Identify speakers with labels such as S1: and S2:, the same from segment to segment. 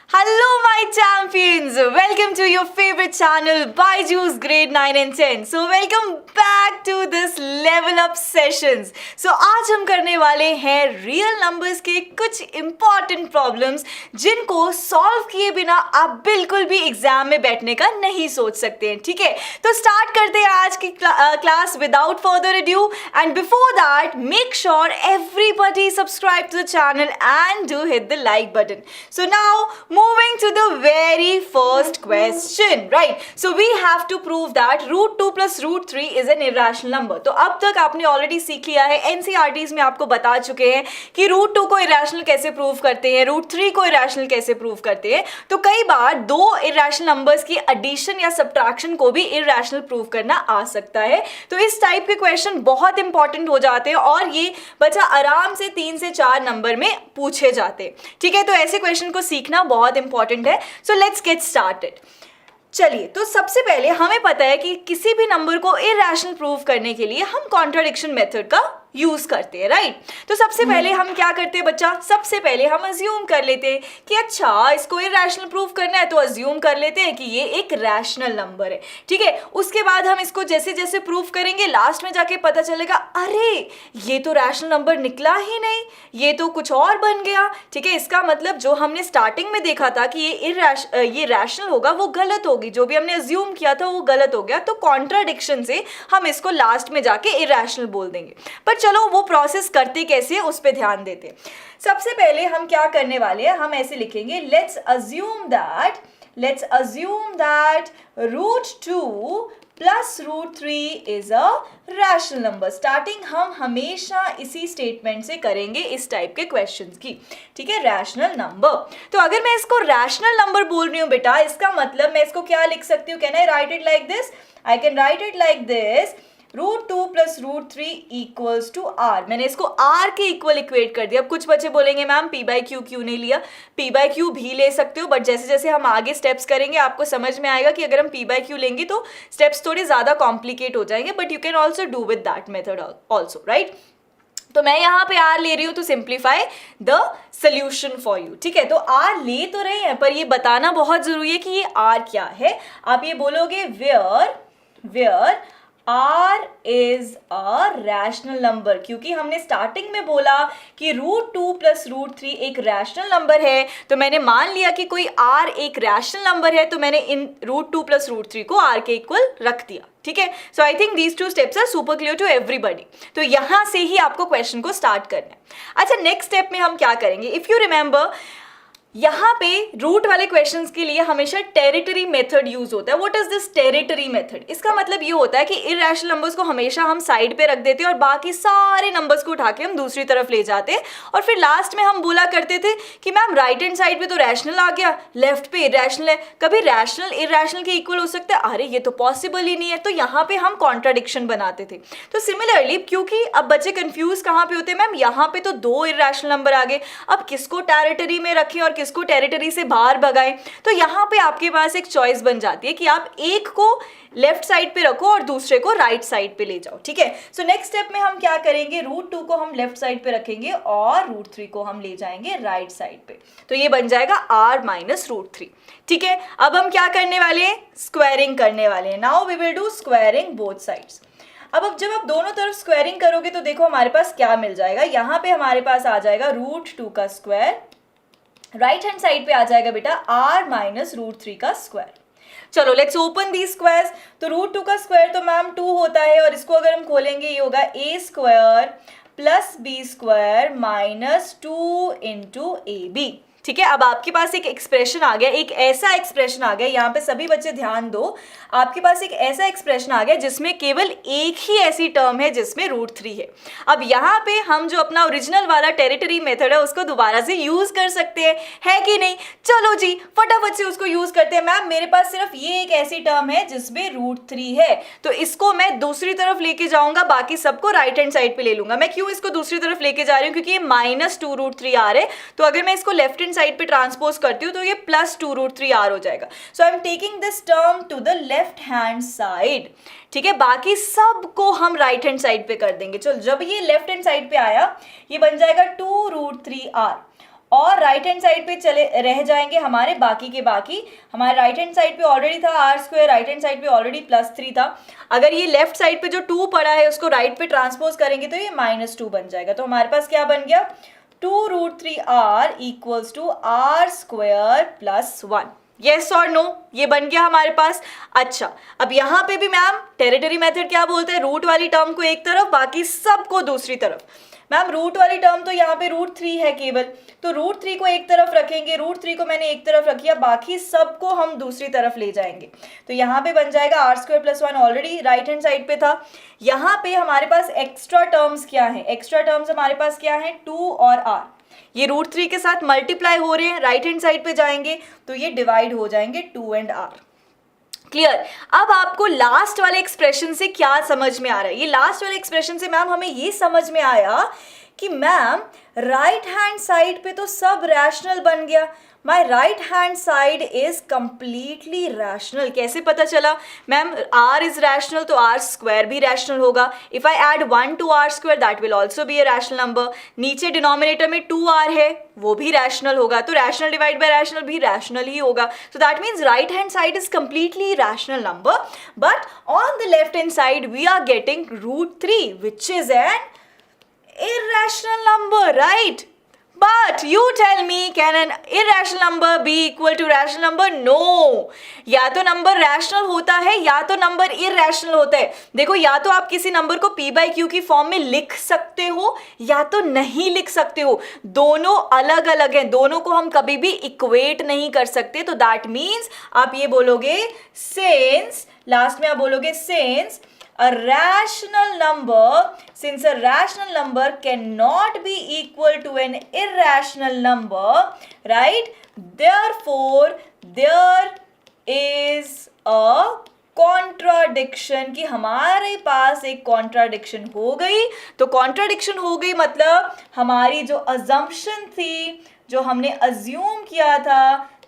S1: Hello, my champions! Welcome to your favorite channel, Byju's Grade 9 and 10. So, welcome back to this Level Up Sessions. So, आज हम करने वाले हैं real numbers के कुछ important problems जिनको सॉल्व किए बिना आप बिल्कुल भी एग्जाम में बैठने का नहीं सोच सकते हैं, ठीक है? तो स्टार्ट करते हैं आज की class without further ado and before that make sure everybody subscribe to the channel and do hit the like button. So now moving to the very first question, right? So we have to prove that root 2 plus root 3 is an irrational number. तो अब तक आपने already सीख लिया है, NCERTs में आपको बता चुके हैं कि रूट 2 को इरेशनल कैसे प्रूव करते हैं, रूट 3 को इरेशनल कैसे प्रूव करते हैं. तो कई बार दो इरेशनल नंबर्स की एडिशन या सब्ट्रैक्शन को भी इरेशनल प्रूव करना आ सकता है. तो इस टाइप के क्वेश्चन बहुत इंपॉर्टेंट हो जाते हैं और ये बच्चा आराम से 3 से 4 नंबर में पूछे जाते हैं, ठीक है? तो ऐसे क्वेश्चन को सीखना बहुत इंपॉर्टेंट है. So let's get started. चलिए, तो सबसे पहले हमें पता है कि किसी भी नंबर को इरेशनल प्रूव करने के लिए हम कॉन्ट्राडिक्शन मेथड का यूज करते हैं, राइट? तो सबसे पहले हम क्या करते हैं बच्चा, सबसे पहले हम अज्यूम कर लेते हैं कि अच्छा इसको इरेशनल प्रूव करना है, तो अज्यूम कर लेते हैं कि ये एक रैशनल नंबर है, ठीक है? उसके बाद हम इसको जैसे जैसे प्रूव करेंगे लास्ट में जाके पता चलेगा अरे ये तो रैशनल नंबर निकला ही नहीं, ये तो कुछ और बन गया, ठीक है? इसका मतलब जो हमने स्टार्टिंग में देखा था कि ये रैशनल होगा वो गलत होगी, जो भी हमने अज्यूम किया था वो गलत हो गया. तो कॉन्ट्राडिक्शन से हम इसको लास्ट में जाके इरेशनल बोल देंगे. पर चलो वो प्रोसेस करते कैसे है उस पे ध्यान देते हैं. सबसे पहले हम क्या करने वाले हैं, हम ऐसे लिखेंगे let's assume that root 2 plus root 3 is a rational number. Starting हम हमेशा इसी स्टेटमेंट से करेंगे इस टाइप के क्वेश्चंस की, ठीक है? Rational number. तो अगर मैं इसको रैशनल नंबर बोल रही हूँ बेटा, इसका मतलब मैं इसको क्या लिख सकती हूँ? Can I write it like this? I can write it like this, root 2 plus root 3 equals to r. मैंने इसको आर के इक्वल इक्वेट कर दिया. अब कुछ बच्चे बोलेंगे मैम पी बाई क्यू क्यों नहीं लिया? पी बाई क्यू भी ले सकते हो, बट जैसे जैसे हम आगे स्टेप्स करेंगे आपको समझ में आएगा कि अगर हम पी बाई क्यू लेंगे तो स्टेप्स थोड़े ज़्यादा कॉम्प्लिकेट हो जाएंगे, but you can also do with that method also, right? तो मैं यहाँ पे आर ले रही हूँ to simplify the solution for you, ठीक है? तो आर ले तो रहे हैं पर ये बताना बहुत जरूरी है कि ये आर क्या है. आप ये बोलोगे where R is a rational number, क्योंकि हमने स्टार्टिंग में बोला कि रूट 2 प्लस रूट 3 एक रैशनल नंबर है, तो मैंने मान लिया कि कोई R एक रैशनल नंबर है, तो मैंने इन रूट 2 प्लस रूट 3 को R के इक्वल रख दिया, ठीक है? So I think these 2 steps are super clear to everybody. तो यहां से ही आपको क्वेश्चन को स्टार्ट करना है. अच्छा, नेक्स्ट स्टेप में हम क्या करेंगे? इफ यू रिमेंबर, यहाँ पे रूट वाले क्वेश्चंस के लिए हमेशा टेरिटरी मेथड यूज होता है. What is this territory method? इसका मतलब ये होता है कि इरेशनल नंबर्स को हमेशा हम साइड पे रख देते हैं और बाकी सारे नंबर्स को उठा के हम दूसरी तरफ ले जाते हैं और फिर लास्ट में हम बोला करते थे कि मैम राइट हैंड साइड पे तो रैशनल आ गया, लेफ्ट पे इरेशनल है. कभी रैशनल इरेशनल के इक्वल हो सकता है? अरे ये तो पॉसिबल ही नहीं है. तो यहाँ पे हम कॉन्ट्राडिक्शन बनाते थे. तो सिमिलरली, क्योंकि अब बच्चे कंफ्यूज कहाँ पे होते हैं, मैम यहाँ पे तो 2 इरेशनल नंबर आ गए, अब किसको टेरिटरी में रखें और किसको टेरिटरी से बाहर भगाएं? तो यहाँ पे आपके पास एक चॉइस बन जाती है कि आप एक को लेफ्ट साइड पे रखो और दूसरे को राइट साइड पे ले जाओ, ठीक है? सो नेक्स्ट स्टेप में हम क्या करेंगे, रूट 2 को हम लेफ्ट साइड पे रखेंगे और रूट 3 को हम ले जाएंगे राइट साइड पे. तो ये बन जाएगा r माइनस रूट 3, ठीक है? अब हम क्या करने वाले हैं? स्क्वायरिंग करने वाले हैं. Now we will do squaring both sides. अब जब आप दोनों तरफ स्क्वायरिंग करोगे तो देखो हमारे पास क्या मिल जाएगा. यहाँ पे हमारे पास आ जाएगा रूट 2 का स्क्वायर, राइट हैंड साइड पे आ जाएगा बेटा r माइनस रूट 3 का स्क्वायर. चलो लेट्स ओपन दी स्क्वायर्स. तो रूट 2 का स्क्वायर तो मैम 2 होता है और इसको अगर हम खोलेंगे ये होगा a square plus b square minus 2 into ab, ठीक है? अब आपके पास एक एक्सप्रेशन आ गया, एक ऐसा एक्सप्रेशन आ गया, यहाँ पे सभी बच्चे ध्यान दो, आपके पास एक ऐसा एक्सप्रेशन आ गया जिसमें केवल एक ही ऐसी टर्म है जिसमें रूट 3 है. अब यहाँ पे हम जो अपना ओरिजिनल वाला टेरिटरी मेथड है उसको दोबारा से यूज कर सकते हैं, है कि नहीं? चलो जी फटाफट से उसको यूज करते हैं. मैम मेरे पास सिर्फ ये एक ऐसी टर्म है जिसमें रूट 3 है, तो इसको मैं दूसरी तरफ लेके जाऊंगा, बाकी सबको राइट हैंड साइड पे ले लूंगा. मैं क्यों इसको दूसरी तरफ लेके जा रही हूँ? क्योंकि ये माइनस 2 रूट 3 आ रहे, तो अगर मैं इसको लेफ्ट साइड पे ट्रांसपोज करती हूँ तो ये प्लस 2 रूट 3 आर हो जाएगा. So I am taking this term to the left hand side, ठीक है? बाकी सबको हम राइट हैंड साइड पे कर देंगे. चलो जब ये लेफ्ट हैंड साइड पे आया ये बन जाएगा 2 रूट 3 आर और राइट हैंड साइड पे चले रह जाएंगे हमारे बाकी के बाकी। हमारे राइट हैंड साइड पे ऑलरेडी था r square, right hand side पे ऑलरेडी +3 था। अगर ये लेफ्ट साइड पे जो 2 पड़ा है उसको राइट पे ट्रांसपोज करेंगे तो ये -2 बन जाएगा। तो हमारे पास क्या बन गया, 2√3r equals to r square +1। Yes और नो, ये बन गया हमारे पास। अच्छा, अब यहाँ पे भी मैम टेरिटरी मेथड क्या बोलते हैं, रूट वाली टर्म को एक तरफ बाकी सबको दूसरी तरफ। मैम रूट वाली टर्म तो यहाँ पे √3 है केवल, तो √3 को एक तरफ रखेंगे, √3 को मैंने एक तरफ रखिया, बाकी सबको हम दूसरी तरफ ले जाएंगे। तो यहाँ पे बन जाएगा r square +1, already right hand side पे था। यहाँ पे हमारे पास एक्स्ट्रा टर्म्स क्या है, एक्स्ट्रा टर्म्स हमारे पास क्या है, 2 और r, ये √3 के साथ मल्टीप्लाई हो रहे हैं, राइट हैंड साइड पे जाएंगे तो ये डिवाइड हो जाएंगे 2 and r। क्लियर। अब आपको लास्ट वाले एक्सप्रेशन से क्या समझ में आ रहा है, ये लास्ट वाले एक्सप्रेशन से मैम हमें ये समझ में आया कि मैम राइट हैंड साइड पे तो सब रैशनल बन गया, my right hand side is completely rational. कैसे पता चला मैम, r इज रैशनल तो r स्क्वायर भी रैशनल होगा। If I add 1 to r square that will also be a rational number. नीचे डिनोमिनेटर में 2r है वो भी रैशनल होगा, तो रैशनल डिवाइड बाय रैशनल भी रैशनल ही होगा। So that means right hand side is completely rational number, but on the left hand side we are getting √3 which is an irrational number, right? But you tell me, can an irrational number be equal to rational number? No. या तो number rational होता है या तो number irrational होता है। देखो, या तो आप किसी नंबर को p/q की फॉर्म में लिख सकते हो या तो नहीं लिख सकते हो, दोनों अलग अलग हैं, दोनों को हम कभी भी इक्वेट नहीं कर सकते। तो दैट मीन्स आप ये बोलोगे since, लास्ट में आप बोलोगे since a rational number, since a rational number cannot be equal to an irrational number, right? Therefore, there is a contradiction, कि हमारे पास एक contradiction हो गई। तो contradiction हो गई मतलब हमारी जो assumption थी, जो हमने assume किया था,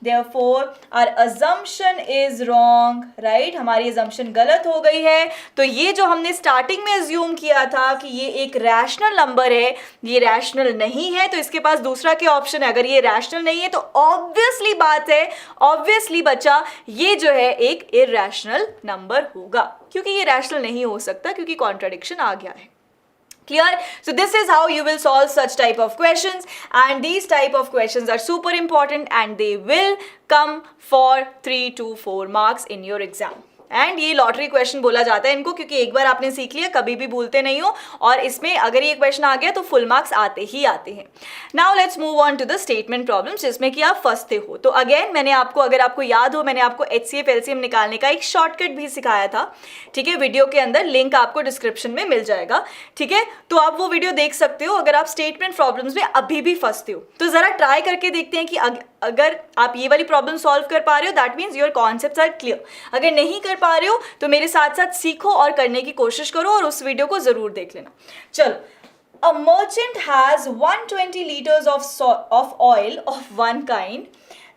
S1: therefore our assumption is wrong, right? हमारी assumption गलत हो गई है। तो ये जो हमने स्टार्टिंग में assume किया था कि ये एक रैशनल नंबर है, ये रैशनल नहीं है, तो इसके पास दूसरा क्या ऑप्शन है, अगर ये रैशनल नहीं है तो ऑब्वियसली बात है, ऑब्वियसली बच्चा, ये जो है एक इरैशनल नंबर होगा, क्योंकि ये रैशनल नहीं हो सकता क्योंकि कॉन्ट्राडिक्शन आ गया है। Clear? So this is how you will solve such type of questions, and these type of questions are super important and they will come for 3 to 4 marks in your exam. And ये lottery question बोला जाता है इनको, क्योंकि एक बार आपने सीख लिया कभी भी भूलते नहीं हो, और इसमें अगर ये क्वेश्चन आ गया तो फुल मार्क्स आते ही आते हैं। Now let's move on to the statement problems, जिसमें कि आप फंसते हो। तो अगेन मैंने आपको, अगर आपको याद हो, मैंने आपको HCF LCM निकालने का एक शॉर्टकट भी सिखाया था, ठीक है, वीडियो के अंदर, लिंक आपको डिस्क्रिप्शन में मिल जाएगा, ठीक है, तो आप वो वीडियो देख सकते हो अगर आप स्टेटमेंट प्रॉब्लम्स में अभी भी फंसते हो। तो जरा ट्राई करके देखते हैं कि अगर आप ये वाली प्रॉब्लम सॉल्व कर पा रहे हो, that means your concepts are clear. अगर नहीं कर पा रहे हो तो मेरे साथ साथ सीखो और करने की कोशिश करो, और उस वीडियो को जरूर देख लेना। चलो, a merchant has 120 litres of oil of one kind.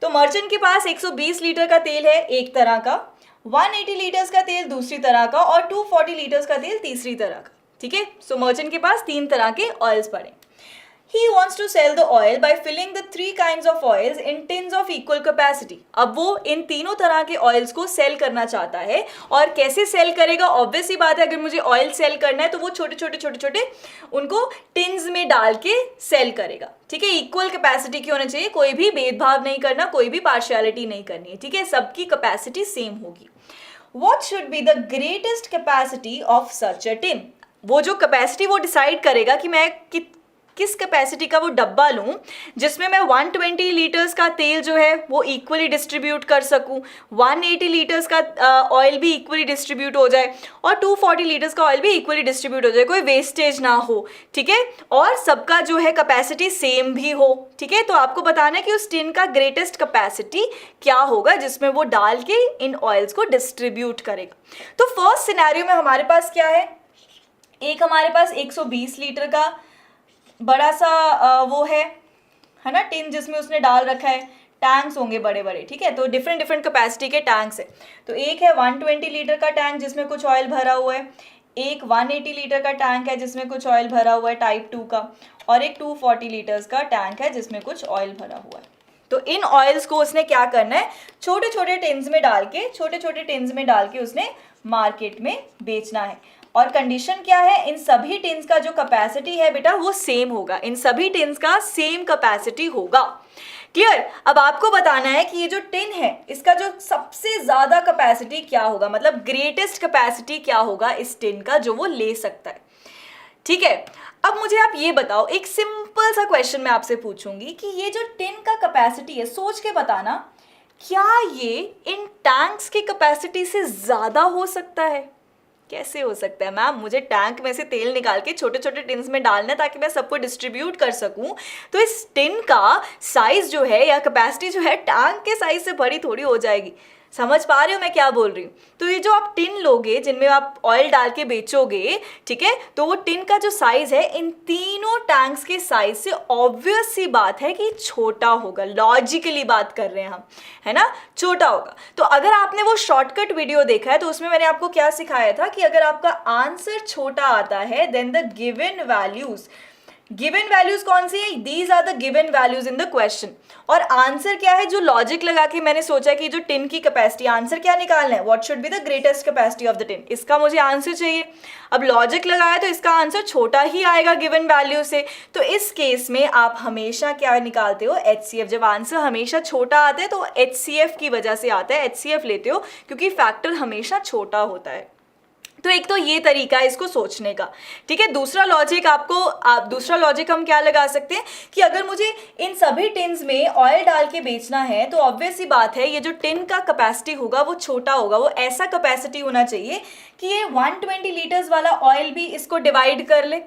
S1: तो मर्चेंट के पास 120 लीटर का तेल है एक तरह का, 180 लीटर्स का तेल दूसरी तरह का, और 240 लीटर्स का तेल तीसरी तरह का, ठीक है। सो मर्चेंट के पास 3 तरह के ऑयल्स पड़े। He wants to sell the oil by filling the 3 kinds of oils in tins of equal capacity. अब वो इन तीनों तरह के ऑयल्स को सेल करना चाहता है, और कैसे सेल करेगा, ऑब्वियस ही बात है, अगर मुझे ऑयल सेल करना है तो वो छोटे छोटे उनको टिन्स में डाल के सेल करेगा, ठीक है। इक्वल कैपेसिटी की होनी चाहिए, कोई भी भेदभाव नहीं करना, कोई भी पार्शियलिटी नहीं करनी है, ठीक है, सबकी कैपेसिटी सेम होगी। What should be the greatest capacity of such a tin? वो जो कैपेसिटी वो डिसाइड करेगा कि मैं किस कैपेसिटी का वो डब्बा लूँ जिसमें मैं 120 लीटर्स का तेल जो है वो इक्वली डिस्ट्रीब्यूट कर सकूँ, 180 लीटर्स का ऑयल भी इक्वली डिस्ट्रीब्यूट हो जाए, और 240 लीटर्स का ऑयल भी इक्वली डिस्ट्रीब्यूट हो जाए, कोई वेस्टेज ना हो, ठीक है, और सबका जो है कैपेसिटी सेम भी हो, ठीक है। तो आपको बताना है कि उस टिन का ग्रेटेस्ट कैपेसिटी क्या होगा जिसमें वो डाल के इन ऑयल्स को डिस्ट्रीब्यूट करेगा। तो फर्स्ट सिनेरियो में हमारे पास क्या है, एक हमारे पास 120 लीटर का बड़ा सा वो है ना टिन, जिसमें उसने डाल रखा है, टैंक्स होंगे बड़े बड़े, ठीक है, तो डिफरेंट कैपेसिटी के टैंक्स है। तो एक है 120 लीटर का टैंक जिसमें कुछ ऑयल भरा हुआ है, एक 180 लीटर का टैंक है जिसमें कुछ ऑयल भरा हुआ है टाइप 2 का, और एक 240 लीटर्स का टैंक है जिसमें कुछ ऑयल भरा हुआ है। तो इन ऑयल्स को उसने क्या करना है, छोटे छोटे टिन्स में डाल के उसने मार्केट में बेचना है। और कंडीशन क्या है, इन सभी टिन्स का जो कैपेसिटी है बेटा वो सेम होगा, इन सभी टिन्स का सेम कैपेसिटी होगा। क्लियर? अब आपको बताना है कि ये जो टिन है इसका जो सबसे ज्यादा कैपेसिटी क्या होगा, मतलब ग्रेटेस्ट कैपेसिटी क्या होगा इस टिन का जो वो ले सकता है। ठीक है, अब मुझे आप ये बताओ, एक सिंपल सा क्वेश्चन मैं आपसे पूछूंगी कि ये जो टिन का कैपेसिटी है, सोच के बताना, क्या ये इन टैंक्स की कैपेसिटी से ज्यादा हो सकता है? कैसे हो सकता है मैम? मुझे टैंक में से तेल निकाल के छोटे छोटे टिन्स में डालना है ताकि मैं सबको डिस्ट्रीब्यूट कर सकूं, तो इस टिन का साइज जो है या कैपेसिटी जो है टैंक के साइज से बड़ी थोड़ी हो जाएगी। समझ पा रहे हो मैं क्या बोल रही हूँ? तो ये जो आप टिन लोगे जिनमें आप ऑयल डाल के बेचोगे, ठीक है, तो वो टिन का जो साइज है इन तीनों टैंक्स के साइज से ऑब्वियस सी बात है कि छोटा होगा। लॉजिकली बात कर रहे हैं हम, है ना, छोटा होगा। तो अगर आपने वो शॉर्टकट वीडियो देखा है तो उसमें मैंने आपको क्या सिखाया था कि अगर आपका आंसर छोटा आता है देन द गिवन वैल्यूज कौन सी है, these are the given values in the question. और आंसर क्या है, जो लॉजिक लगा के मैंने सोचा कि जो टिन की कैपेसिटी, आंसर क्या निकालना है, what should be the greatest capacity of the tin, इसका मुझे आंसर चाहिए। अब लॉजिक लगाया तो इसका आंसर छोटा ही आएगा गिवन वैल्यू से, तो इस केस में आप हमेशा क्या निकालते हो, HCF। जब आंसर हमेशा छोटा आता है तो HCF की वजह से आता है, HCF लेते हो क्योंकि फैक्टर हमेशा छोटा होता है। तो एक तो ये तरीका है इसको सोचने का, ठीक है। दूसरा लॉजिक हम क्या लगा सकते हैं कि अगर मुझे इन सभी टिन्स में ऑयल डाल के बेचना है तो ऑब्वियस सी बात है ये जो टिन का कैपेसिटी होगा वो छोटा होगा, वो ऐसा कैपेसिटी होना चाहिए कि ये 120 लीटर्स वाला ऑयल भी इसको डिवाइड कर ले।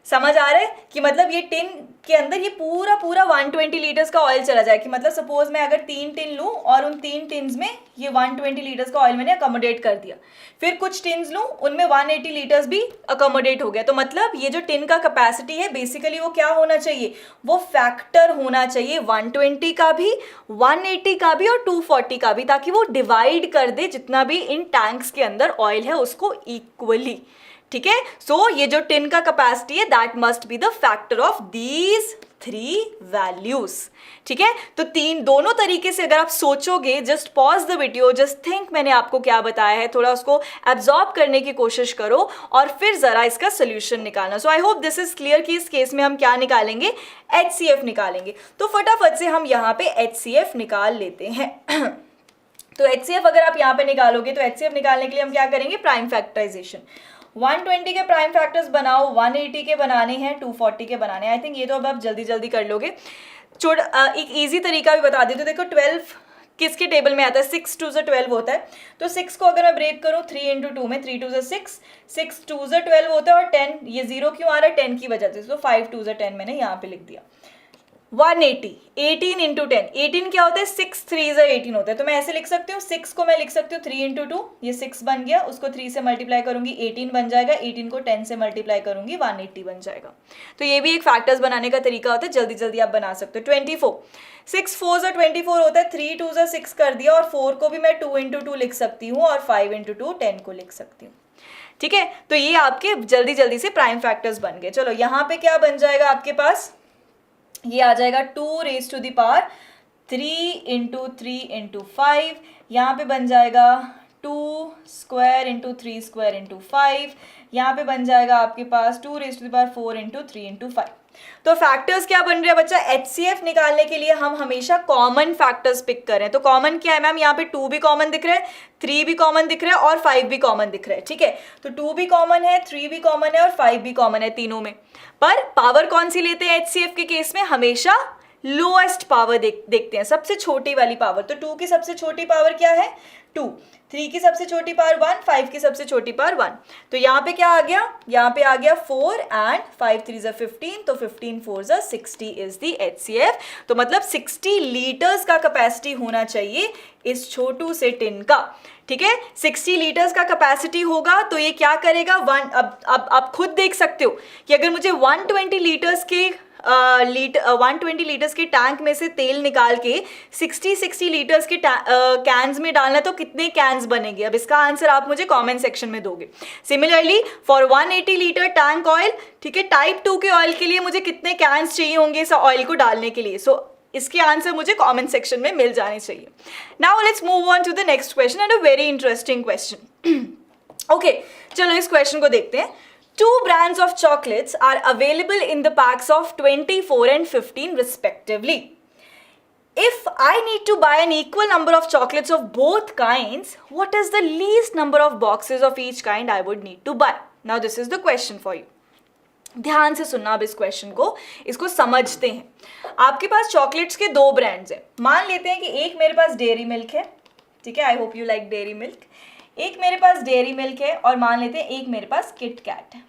S1: समझ आ रहा है कि मतलब ये टिन के अंदर ये पूरा 120 लीटर्स का ऑयल चला जाए, कि मतलब सपोज मैं अगर 3 टिन लूँ और उन 3 टिन्स में ये 120 लीटर्स का ऑयल मैंने अकोमोडेट कर दिया, फिर कुछ टिन्स लूँ उनमें 180 लीटर्स भी अकोमोडेट हो गया, तो मतलब ये जो टिन का कैपेसिटी है बेसिकली वो क्या होना चाहिए, वो फैक्टर होना चाहिए 120 का भी, 180 का भी और 240 का भी, ताकि वो डिवाइड कर दे जितना भी इन टैंक्स के अंदर ऑयल है उसको इक्वली। ठीक है, सो ये जो टिन का कैपेसिटी है that must be the factor of these 3 values. ठीक है, तो दोनों तरीके से अगर आप सोचोगे, just pause the video, just think मैंने आपको क्या बताया है, थोड़ा उसको एब्जॉर्ब करने की कोशिश करो और फिर जरा इसका सोल्यूशन निकालना। So I hope this is clear कि इस केस में हम क्या निकालेंगे, HCF निकालेंगे। तो फटाफट से हम यहाँ पे HCF निकाल लेते हैं। तो HCF अगर आप यहाँ पे निकालोगे तो HCF निकालने के लिए हम क्या करेंगे, प्राइम फैक्टराइजेशन। 120 के प्राइम फैक्टर्स बनाओ, 180 के बनाने हैं, 240 के बनाने हैं। आई थिंक ये तो अब आप जल्दी जल्दी कर लोगे। एक इजी तरीका भी बता देती हूँ। देखो 12 किसके टेबल में आता है, 6 2 12 होता है, तो 6 को अगर मैं ब्रेक करूँ 3 इंटू 2 में, 3 2 6, 6 2 12 होता है, और 10 ये 0 क्यों आ रहा है, 10 की वजह से, तो 5 2 10 मैंने यहाँ पे लिख दिया। 180, 18 इंटू 10, 18 क्या होता है, 6 3 18 होता है, तो मैं ऐसे लिख सकती हूँ, 6 को मैं लिख सकती हूँ 3 इंटू 2, ये 6 बन गया, उसको 3 से मल्टीप्लाई करूंगी 18 बन जाएगा, 18 को 10 से मल्टीप्लाई करूंगी 180 बन जाएगा। तो ये भी एक फैक्टर्स बनाने का तरीका होता है, जल्दी जल्दी आप बना सकते हो। 24, 6 4 24 होता है, 3 2 6 कर दिया, और 4 को भी मैं 2 इंटू 2 लिख सकती हूँ, और 5 इंटू 2 10 को लिख सकती हूँ। ठीक है, तो ये आपके जल्दी जल्दी से प्राइम फैक्टर्स बन गए। चलो यहाँ पे क्या बन जाएगा आपके पास, ये आ जाएगा 2 raise to the power 3 into 3 into 5, यहाँ पे बन जाएगा 2 स्क्वायर इंटू 3 स्क्वायर इंटू 5, यहाँ पे बन जाएगा आपके पास 2 raise to the power 4 into 3 into 5। तो फैक्टर्स क्या बन रहे हैं बच्चा, HCF निकालने के लिए हम हमेशा कॉमन फैक्टर्स पिक करें। तो कॉमन क्या है मैम, यहाँ पे 2 भी कॉमन दिख रहा है, 3 भी कॉमन दिख रहा है, और 5 भी कॉमन दिख रहा है। ठीक है, तो 2 भी कॉमन है, 3 भी कॉमन है, और 5 भी कॉमन है तीनों में। पर पावर कौन सी लेते हैं HCF के केस में, हमेशा लोएस्ट पावर देखते हैं, सबसे छोटी वाली पावर। तो 2 की सबसे छोटी पावर क्या है, 2, 3 की सबसे छोटी पावर 1, 5 की सबसे छोटी पावर 1। तो यहाँ पे क्या आ गया, यहाँ पे आ गया 4 एंड 5 3 15, तो 15 4 60 इज दी HCF। तो मतलब 60 लीटर्स का कैपेसिटी होना चाहिए इस छोटू से टिन का। ठीक है, 60 लीटर्स का कैपेसिटी होगा तो ये क्या करेगा, अब आप खुद देख सकते हो कि अगर मुझे 120 लीटर्स के 120 लीटर्स के टैंक में से तेल निकाल के 60 लीटर्स के कैंस में डालना, तो कितने कैंस बनेंगे? अब इसका आंसर आप मुझे कमेंट सेक्शन में दोगे। Similarly for 180 litre tank oil, ठीक है, टाइप 2 के ऑयल के लिए मुझे कितने कैंस चाहिए होंगे इस ऑयल को डालने के लिए? सो इसके आंसर मुझे कमेंट सेक्शन में मिल जाने चाहिए। Now let's move on to the next question and a very interesting question. Okay, चलो इस क्वेश्चन को देखते हैं। 2 brands of chocolates are available in the packs of 24 and 15 respectively. If I need to buy an equal number of chocolates of both kinds, what is the least number of boxes of each kind I would need to buy? Now this is the question for you. ध्यान से सुनना अब इस question को, इसको समझते हैं। आपके पास चॉकलेट्स के 2 ब्रांड्स हैं। मान लेते हैं कि एक मेरे पास डेयरी मिल्क है, ठीक है, I hope you like dairy milk. एक मेरे पास डेयरी मिल्क है और मान लेते हैं एक मेरे पास किट कैट है,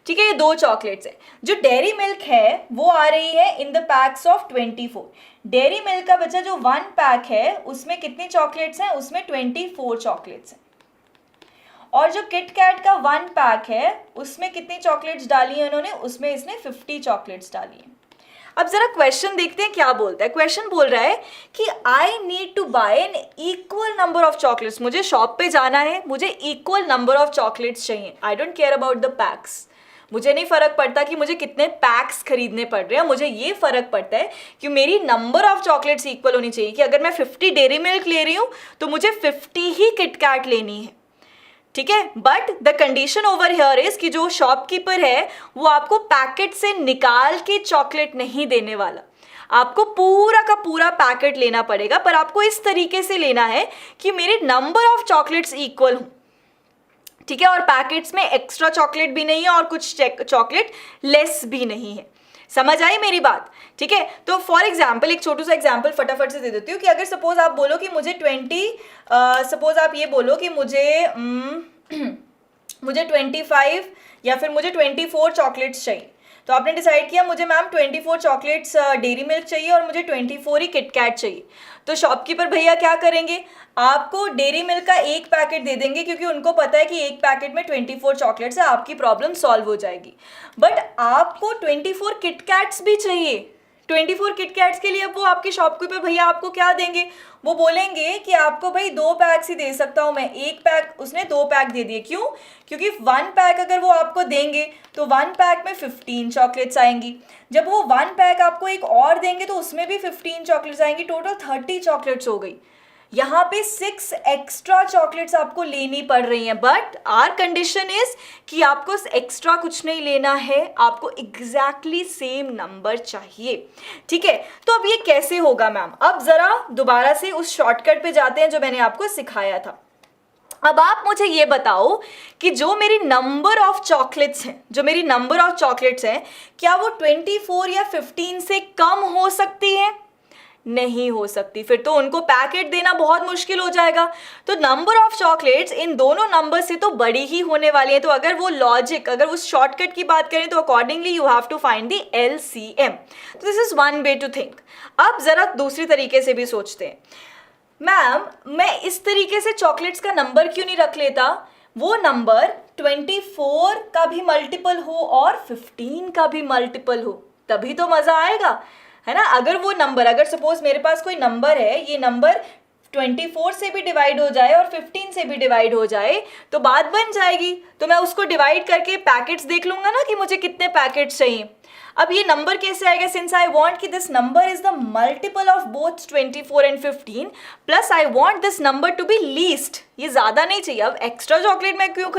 S1: ठीक है। ये 2 चॉकलेट्स है। जो डेयरी मिल्क है वो आ रही है in the PACS of 24। Dairy milk का बच्चा जो 1 पैक है उसमें कितनी चॉकलेट्स हैं? उसमें 24 चॉकलेट्स हैं। और जो किट कैट का 1 पैक है उसमें कितनी चॉकलेट्स डाली है उन्होंने? उसमें इसने 50 चॉकलेट्स डाली है। अब जरा क्वेश्चन देखते हैं क्या बोलता है। क्वेश्चन बोल रहा है कि I need to buy an equal number of chocolates. मुझे शॉप पे जाना है, मुझे इक्वल नंबर ऑफ चॉकलेट्स चाहिए। I don't care about the packs, मुझे नहीं फर्क पड़ता कि मुझे कितने पैक्स खरीदने पड़ रहे हैं। मुझे ये फर्क पड़ता है कि मेरी नंबर ऑफ चॉकलेट्स इक्वल होनी चाहिए। कि अगर मैं 50 डेयरी मिल्क ले रही हूँ तो मुझे 50 ही किट कैट लेनी है, ठीक है। But the condition over here is कि जो शॉपकीपर है वो आपको पैकेट से निकाल के चॉकलेट नहीं देने वाला, आपको पूरा का पूरा पैकेट लेना पड़ेगा। पर आपको इस तरीके से लेना है कि मेरे नंबर ऑफ चॉकलेट्स इक्वल हो, ठीक है, और पैकेट्स में एक्स्ट्रा चॉकलेट भी नहीं है और कुछ चॉकलेट लेस भी नहीं है। समझ आई मेरी बात? ठीक है। तो फॉर एग्जाम्पल एक छोटू सा एग्जाम्पल फटाफट से दे देती हूँ कि अगर सपोज आप बोलो कि मुझे 25 या फिर मुझे 24 चॉकलेट्स चाहिए, तो आपने डिसाइड किया मुझे मैम 24 चॉकलेट्स डेयरी मिल्क चाहिए और मुझे 24 ही किट कैट चाहिए। तो शॉपकीपर भैया क्या करेंगे? आपको डेयरी मिल्क का 1 पैकेट दे देंगे क्योंकि उनको पता है कि 1 पैकेट में 24 चॉकलेट्स है, आपकी प्रॉब्लम सॉल्व हो जाएगी। बट आपको 24 किट कैट्स भी चाहिए। 24 किट कैट्स के लिए अब वो आपके शॉपकीपर भैया आपको क्या देंगे? वो बोलेंगे कि आपको भाई 2 पैक्स ही दे सकता हूँ मैं, 1 पैक, उसने 2 पैक दे दिए। क्यों? क्योंकि 1 पैक अगर वो आपको देंगे तो 1 पैक में 15 चॉकलेट्स आएंगी। जब वो 1 पैक आपको एक और देंगे तो उसमें भी 15 चॉकलेट्स आएंगी, टोटल 30 चॉकलेट्स हो गई। यहाँ पे 6 एक्स्ट्रा चॉकलेट्स आपको लेनी पड़ रही हैं। बट आवर कंडीशन इज कि आपको एक्स्ट्रा कुछ नहीं लेना है, आपको एग्जैक्टली सेम नंबर चाहिए, ठीक है। तो अब ये कैसे होगा मैम? अब जरा दोबारा से उस शॉर्टकट पे जाते हैं जो मैंने आपको सिखाया था। अब आप मुझे ये बताओ कि जो मेरी नंबर ऑफ चॉकलेट्स हैं, क्या वो 24 या 15 से कम हो सकती है? नहीं हो सकती। फिर तो उनको पैकेट देना बहुत मुश्किल हो जाएगा। तो नंबर ऑफ चॉकलेट्स इन दोनों नंबर से तो बड़ी ही होने वाली है। तो अगर अगर उस शॉर्टकट की बात करें तो accordingly you have to find the LCM। तो this is one way to think. अब जरा दूसरी तरीके से भी सोचते हैं। मैम मैं इस तरीके से चॉकलेट्स का नंबर क्यों नहीं रख लेता? वो नंबर 24 का भी मल्टीपल हो और 15 का भी मल्टीपल हो, तभी तो मजा आएगा, है ना। अगर सपोज मेरे पास कोई नंबर है, ये नंबर 24 से भी डिवाइड हो जाए और 15 से भी डिवाइड हो जाए तो बात बन जाएगी। तो मैं उसको डिवाइड करके पैकेट्स देख लूंगा ना कि मुझे कितने पैकेट्स चाहिए। अब ये नंबर कैसे आएगा? सिंस आई वांट कि this number is the multiple of both 24 and 15 plus I want this number to be least. ये ज़्यादा नहीं चाहिए। अब एक्स्ट्रा चॉकलेट मैं क्यों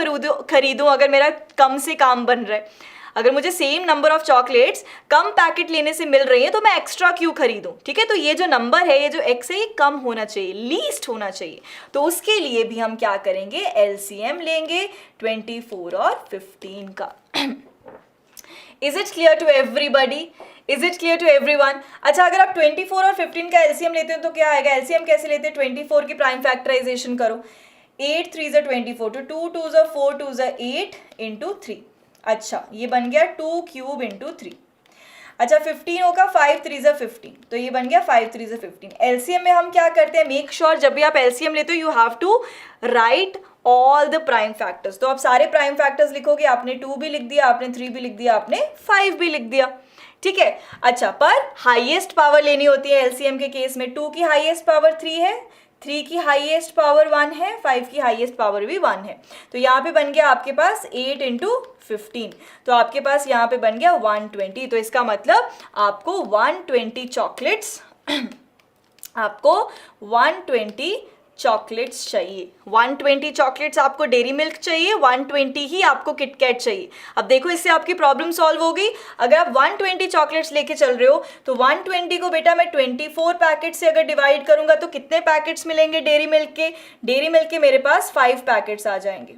S1: खरीदूँ अगर मेरा कम से काम बन रहा है? अगर मुझे same number of chocolates come packet लेने से मिल रही है तो मैं एक्स्ट्रा क्यों खरीदूं? ठीक है। तो ये जो नंबर है, ये जो x है, ये कम होना चाहिए, लीस्ट होना चाहिए। तो उसके लिए भी हम क्या करेंगे? LCM लेंगे 24 और 15 का। Is it clear to everybody? Is it clear to everyone? अच्छा, अगर आप 24 और 15 का LCM लेते हो तो क्या आएगा? LCM कैसे लेते हैं? 24 की प्राइम फैक्टराइजेशन करो। 8 3 24, तो 2 2 4 2 8 इंटू 3। अच्छा, ये बन गया 2 क्यूब इंटू 3। अच्छा, 15 होगा 5 3 15, तो ये बन गया 5 3 15। LCM में हम क्या करते हैं? मेक श्योर जब भी आप LCM लेते हो you have to write all the prime factors. तो आप सारे प्राइम फैक्टर्स लिखोगे, आपने 2 भी लिख दिया, आपने 3 भी लिख दिया, आपने 5 भी लिख दिया, ठीक है। अच्छा, पर हाईएस्ट पावर लेनी होती है एलसीएम के केस में। 2 की हाईएस्ट पावर 3 है, 3 की हाईएस्ट पावर 1 है, 5 की हाईएस्ट पावर भी 1 है। तो यहाँ पे बन गया आपके पास 8 इंटू 15, तो आपके पास यहाँ पे बन गया 120। तो इसका मतलब आपको 120 चॉकलेट्स आपको 120 चॉकलेट्स चाहिए। 120 चॉकलेट्स आपको डेयरी मिल्क चाहिए, 120 ही आपको किटकैट चाहिए। अब देखो, इससे आपकी प्रॉब्लम सॉल्व हो गई। अगर आप 120 चॉकलेट्स लेके चल रहे हो तो 120 को बेटा मैं 24 पैकेट से अगर डिवाइड करूंगा तो कितने पैकेट्स मिलेंगे डेयरी मिल्क के? डेयरी मिल्क के मेरे पास 5 पैकेट्स आ जाएंगे,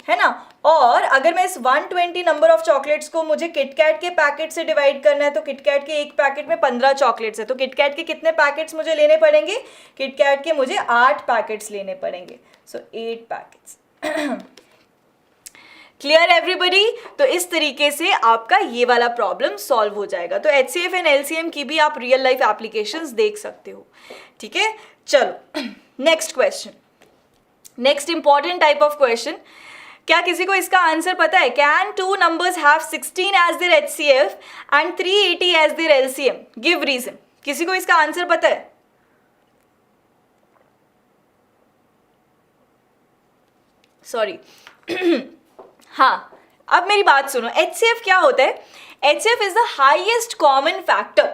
S1: है ना। और अगर मैं इस 120 नंबर ऑफ चॉकलेट्स को मुझे किटकैट के पैकेट से डिवाइड करना है तो किटकैट के एक पैकेट में 15 चॉकलेट्स है, तो किटकैट के कितने पैकेट्स मुझे लेने पड़ेंगे? किटकैट के मुझे 8 पैकेट्स लेने पड़ेंगे, सो 8 पैकेट्स। Clear everybody? तो इस तरीके से आपका ये वाला प्रॉब्लम सॉल्व हो जाएगा। तो HCF एंड LCM की भी आप रियल लाइफ एप्लीकेशंस देख सकते हो, ठीक है। चलो next question, next important type of question. क्या किसी को इसका आंसर पता है? Can 2 numbers have 16 as their HCF and 380 as their LCM? Give reason. किसी को इसका आंसर पता है? सॉरी हाँ, अब मेरी बात सुनो। HCF क्या होता है? HCF is the highest common factor,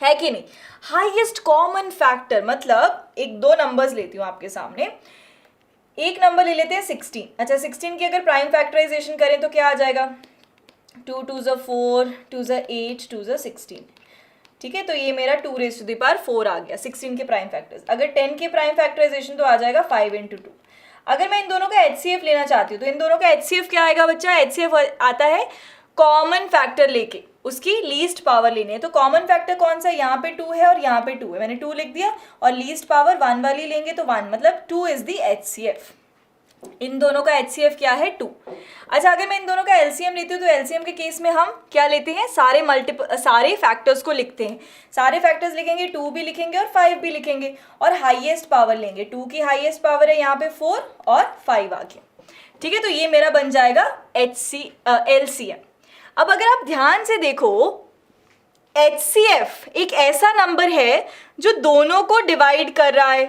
S1: है कि नहीं? हाईएस्ट कॉमन फैक्टर मतलब एक 2 नंबर्स लेती हूँ आपके सामने। एक नंबर ले लेते हैं 16। अच्छा, 16 की अगर प्राइम फैक्टराइजेशन करें तो क्या आ जाएगा? 2 2 4, 2 8, 2 16, ठीक है। तो ये मेरा 2 raised to the power 4 आ गया 16 के प्राइम फैक्टर्स। अगर 10 के प्राइम फैक्टराइजेशन तो आ जाएगा 5 into 2। अगर मैं इन दोनों का HCF लेना चाहती हूँ तो इन दोनों का HCF क्या आएगा बच्चा? HCF आता है कॉमन फैक्टर लेके उसकी लीस्ट पावर लेनी है। तो कॉमन फैक्टर कौन सा है? यहाँ पे 2 है और यहाँ पे 2 है, मैंने 2 लिख दिया, और लीस्ट पावर 1 वाली लेंगे तो 1, मतलब 2 इज दी HCF। इन दोनों का HCF क्या है? 2। अच्छा, अगर मैं इन दोनों का LCM लेती हूँ तो LCM के केस में हम क्या लेते हैं? सारे फैक्टर्स को लिखते हैं। सारे फैक्टर्स लिखेंगे, 2 भी लिखेंगे और 5 भी लिखेंगे, और हाईएस्ट पावर लेंगे। 2 की हाईएस्ट पावर है यहाँ पे 4 और 5 आ गया, ठीक है। तो ये मेरा बन जाएगा LCM। अब अगर आप ध्यान से देखो, HCF एक ऐसा नंबर है जो दोनों को डिवाइड कर रहा है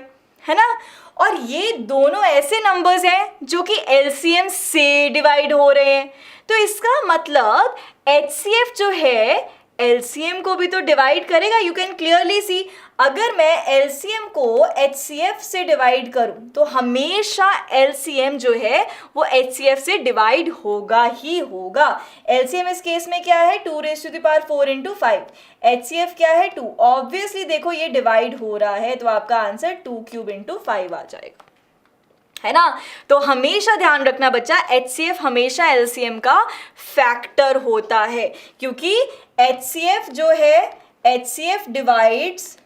S1: ना, और ये दोनों ऐसे नंबर्स हैं जो कि LCM से डिवाइड हो रहे हैं। तो इसका मतलब HCF जो है LCM को भी तो डिवाइड करेगा। यू कैन क्लियरली सी, अगर मैं LCM को HCF से डिवाइड करूं तो हमेशा LCM जो है वो HCF से डिवाइड होगा ही होगा। LCM इस केस में क्या है? 2 raised to the power 4 into 5। HCF क्या है? 2। ऑब्वियसली देखो ये डिवाइड हो रहा है, तो आपका आंसर 2 cube into 5 आ जाएगा, है ना। तो हमेशा ध्यान रखना बच्चा, HCF हमेशा LCM का फैक्टर होता है, क्योंकि HCF जो है HCF डिवाइड्स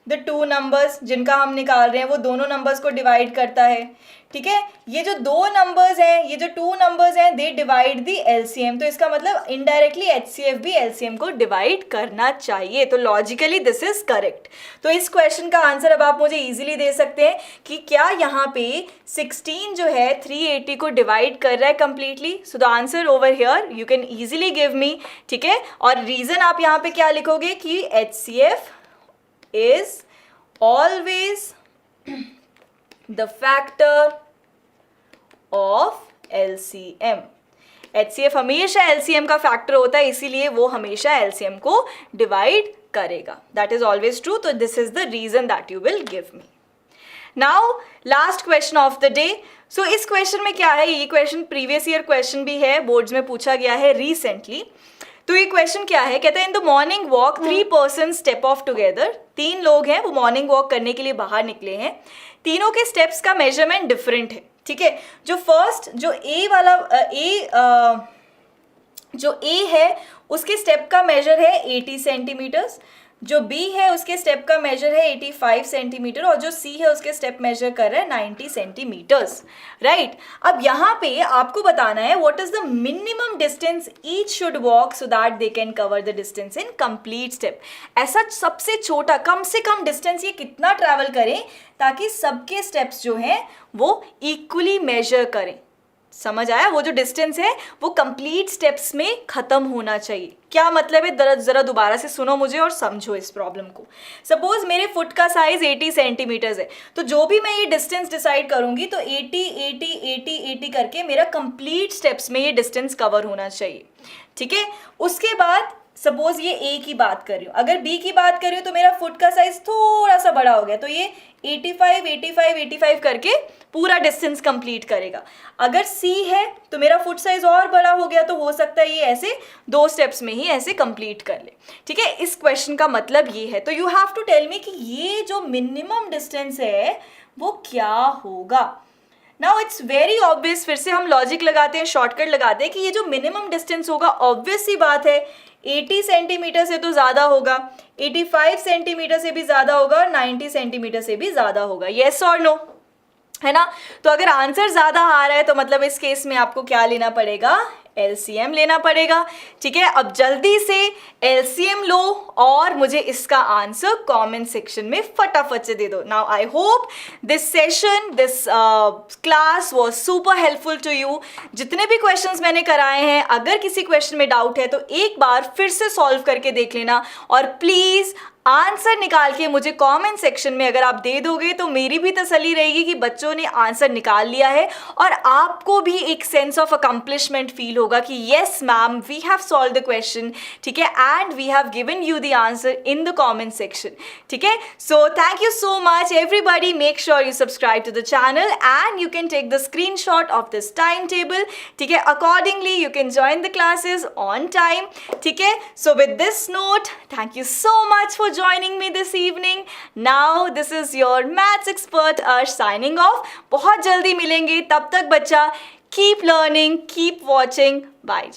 S1: द 2 नंबर्स जिनका हम निकाल रहे हैं, वो दोनों नंबर्स को डिवाइड करता है, ठीक है। ये जो 2 नंबर्स हैं, ये जो 2 नंबर्स हैं, दे डिवाइड दी LCM। तो इसका मतलब इनडायरेक्टली HCF भी LCM को डिवाइड करना चाहिए। तो लॉजिकली दिस इज करेक्ट। तो इस क्वेश्चन का आंसर अब आप मुझे इजीली दे सकते हैं कि क्या यहाँ पे 16 जो है 380 को डिवाइड कर रहा है completely. So the answer over here you can easily give me, ठीक है। और रीजन आप यहाँ पे क्या लिखोगे कि HCF is always the factor of LCM। HCF हमेशा LCM का फैक्टर होता है, इसीलिए वो हमेशा LCM को डिवाइड करेगा। That is always true। तो this is the reason that you will give me। Now last question of the day। So इस क्वेश्चन में क्या है? ये क्वेश्चन प्रीवियस ईयर क्वेश्चन भी है, बोर्ड्स में पूछा गया है रिसेंटली। तो ये क्वेश्चन क्या है? कहते हैं in the morning walk 3 person step of together. 3 लोग हैं, वो मॉर्निंग वॉक करने के लिए बाहर निकले हैं। तीनों के स्टेप्स का मेजरमेंट डिफरेंट है, ठीक है। जो फर्स्ट जो A है उसके स्टेप का मेजर है 80 सेंटीमीटर्स। जो B है उसके स्टेप का मेजर है 85 सेंटीमीटर और जो C है उसके स्टेप मेजर कर रहा है 90 सेंटीमीटर्स, राइट। अब यहाँ पे आपको बताना है what is the minimum distance each should walk so that they can cover the distance in complete step. ऐसा सबसे छोटा कम से कम डिस्टेंस ये कितना ट्रैवल करें ताकि सबके स्टेप्स जो हैं वो इक्वली मेजर करें। समझ आया? वो जो डिस्टेंस है वो कंप्लीट स्टेप्स में खत्म होना चाहिए। क्या मतलब है जरा दोबारा से सुनो मुझे और समझो इस प्रॉब्लम को। सपोज मेरे फुट का साइज 80 सेंटीमीटर्स है, तो जो भी मैं ये डिस्टेंस डिसाइड करूंगी तो 80 80 80 80 करके मेरा कंप्लीट स्टेप्स में ये डिस्टेंस कवर होना चाहिए, ठीक है। उसके बाद सपोज ये ए की बात कर रही हूँ, अगर बी की बात कर रही हूँ तो मेरा फुट का साइज थोड़ा सा बड़ा हो गया, तो ये 85 85 85 करके पूरा डिस्टेंस कंप्लीट करेगा। अगर सी है तो मेरा फुट साइज और बड़ा हो गया, तो हो सकता है ये ऐसे 2 स्टेप्स में ही ऐसे कंप्लीट कर ले, ठीक है। इस क्वेश्चन का मतलब ये है। तो you have to tell me कि ये जो मिनिमम डिस्टेंस है वो क्या होगा। नाउ इट्स वेरी ऑब्वियस, फिर से हम लॉजिक लगाते हैं, शॉर्टकट लगाते हैं कि ये जो मिनिमम डिस्टेंस होगा ऑब्वियस सी बात है 80 सेंटीमीटर से तो ज़्यादा होगा, 85 सेंटीमीटर से भी ज़्यादा होगा और 90 सेंटीमीटर से भी ज़्यादा होगा। येस और नो, है ना। तो अगर आंसर ज़्यादा आ रहा है तो मतलब इस केस में आपको क्या लेना पड़ेगा, LCM लेना पड़ेगा, ठीक है। अब जल्दी से LCM लो और मुझे इसका आंसर कमेंट सेक्शन में फटाफट से दे दो। Now I hope this session, this class was super helpful to you. जितने भी क्वेश्चंस मैंने कराए हैं, अगर किसी क्वेश्चन में डाउट है तो एक बार फिर से सॉल्व करके देख लेना और प्लीज़ आंसर निकाल के मुझे कमेंट सेक्शन में अगर आप दे दोगे तो मेरी भी तसल्ली रहेगी कि बच्चों ने आंसर निकाल लिया है और आपको भी एक सेंस ऑफ अकम्पलिशमेंट फील होगा कि yes ma'am we have solve the question, ठीक है, and we have given you the answer in the comment section, ठीक है। So thank you so much everybody, make sure you subscribe to the channel and you can take the screenshot of this time table, ठीक है। Accordingly you can join the classes on time, ठीक है। So with this note, thank you so much for joining me this evening. Now this is your maths expert Arsh signing off. बहुत जल्दी मिलेंगे, तब तक बच्चा keep learning, keep watching. Bye.